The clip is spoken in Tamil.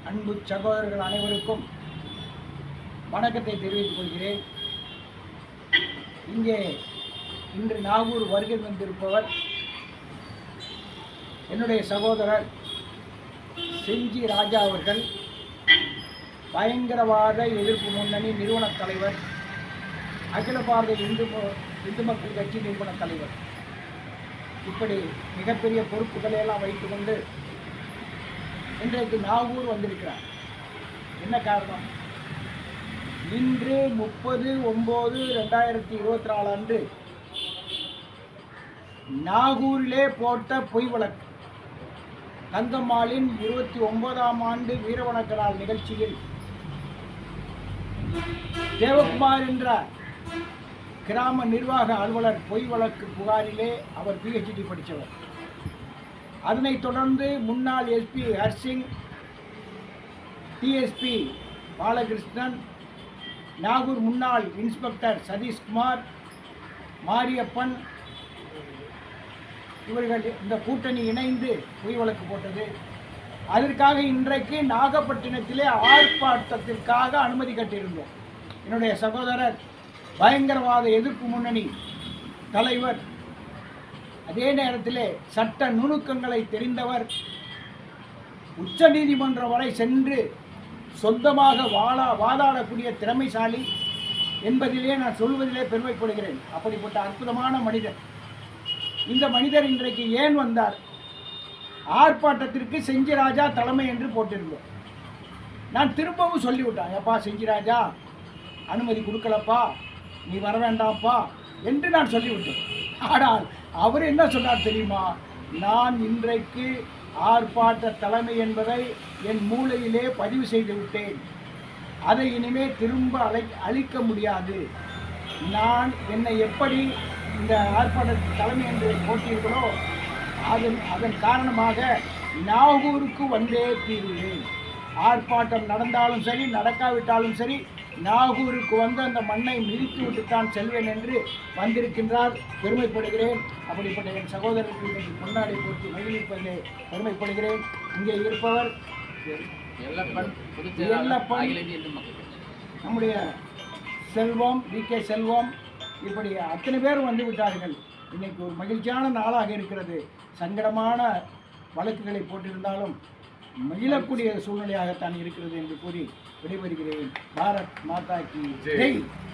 அன்பு சகோதரர்கள் அனைவருக்கும் வணக்கத்தை தெரிவித்துக் கொள்கிறேன். இங்கே இன்று நாகூர் வருகை வந்திருப்பவர் என்னுடைய சகோதரர் செஞ்சி ராஜா அவர்கள், பயங்கரவாத எதிர்ப்பு முன்னணி நிறுவன தலைவர், அகில பாரத இந்து மக்கள் கட்சி நிறுவன தலைவர். இப்படி மிகப்பெரிய பொறுப்புகளை எல்லாம் வைத்துக்கொண்டு இன்றைக்கு நாகூர் வந்திருக்கிறார். என்ன காரணம்? இன்று 30/9/2024 அன்று நாகூரிலே போட்ட பொய் வழக்கு, தங்கம்மாளின் 29ஆம் ஆண்டு வீரவணக்க நாள் நிகழ்ச்சியில் தேவகுமார் என்ற கிராம நிர்வாக அலுவலர் பொய் வழக்கு புகாரிலே அவர் PhD படித்தவர். அதனைத் தொடர்ந்து முன்னாள் SP ஹர்சிங், TSP பாலகிருஷ்ணன், நாகூர் முன்னாள் இன்ஸ்பெக்டர் சதீஷ்குமார், மாரியப்பன் இவர்கள் இந்த கூட்டணி இணைந்து பொய் வழக்கு போட்டது. அதற்காக இன்றைக்கு நாகப்பட்டினத்திலே ஆர்ப்பாட்டத்திற்காக அனுமதி கட்டியிருந்தோம். என்னுடைய சகோதரர் பயங்கரவாத எதிர்ப்பு முன்னணி தலைவர், அதே நேரத்திலே சட்ட நுணுக்கங்களை தெரிந்தவர், உச்ச நீதிமன்றம் வரை சென்று சொந்தமாக வாதாடக்கூடிய திறமைசாலி என்பதிலே நான் சொல்வதிலே பெருமைப்படுகிறேன். அப்படிப்பட்ட அற்புதமான மனிதர். இந்த மனிதர் இன்றைக்கு ஏன் வந்தார்? ஆர்ப்பாட்டத்திற்கு செஞ்சி ராஜா தலைமை என்று போட்டிருந்தோம். நான் திரும்பவும் சொல்லிவிட்டேன், எப்பா செஞ்சி ராஜா அனுமதி கொடுக்கலப்பா, நீ வர வேண்டாம்ப்பா என்று நான் சொல்லிவிட்டேன். ஆனால் அவர் என்ன சொன்னார் தெரியுமா? நான் இன்றைக்கு ஆர்ப்பாட்ட தலைமை என்பதை என் மூளையிலே பதிவு செய்து விட்டேன், அதை இனிமே திரும்ப அளிக்க முடியாது. நான் என்னை எப்படி இந்த ஆர்ப்பாட்ட தலைமை என்று போட்டீர்களோ அதன் காரணமாக நாகூருக்கு வந்தே தீருவேன். ஆர்ப்பாட்டம் நடந்தாலும் சரி, நடக்காவிட்டாலும் சரி, நாகூருக்கு வந்து அந்த மண்ணை மிதித்து விட்டுத்தான் செல்வேன் என்று வந்திருக்கின்றார். பெருமைப்படுகிறேன். அப்படிப்பட்ட என் சகோதரருக்கு இன்றைக்கு முன்னாடி போட்டு மகிழ்விப்பதிலே பெருமைப்படுகிறேன். இங்கே இருப்பவர் எல்லப்பன், நம்முடைய செல்வம், VK செல்வம், இப்படி அத்தனை பேரும் வந்து விட்டார்கள். இன்னைக்கு ஒரு மகிழ்ச்சியான நாளாக இருக்கிறது. சங்கடமான வழக்குகளை போட்டிருந்தாலும் மகிழக்கூடிய சூழ்நிலையாகத்தான் இருக்கிறது என்று கூறி விடைபெறுகிறேன். பாரத் மாதா கி ஜெய்.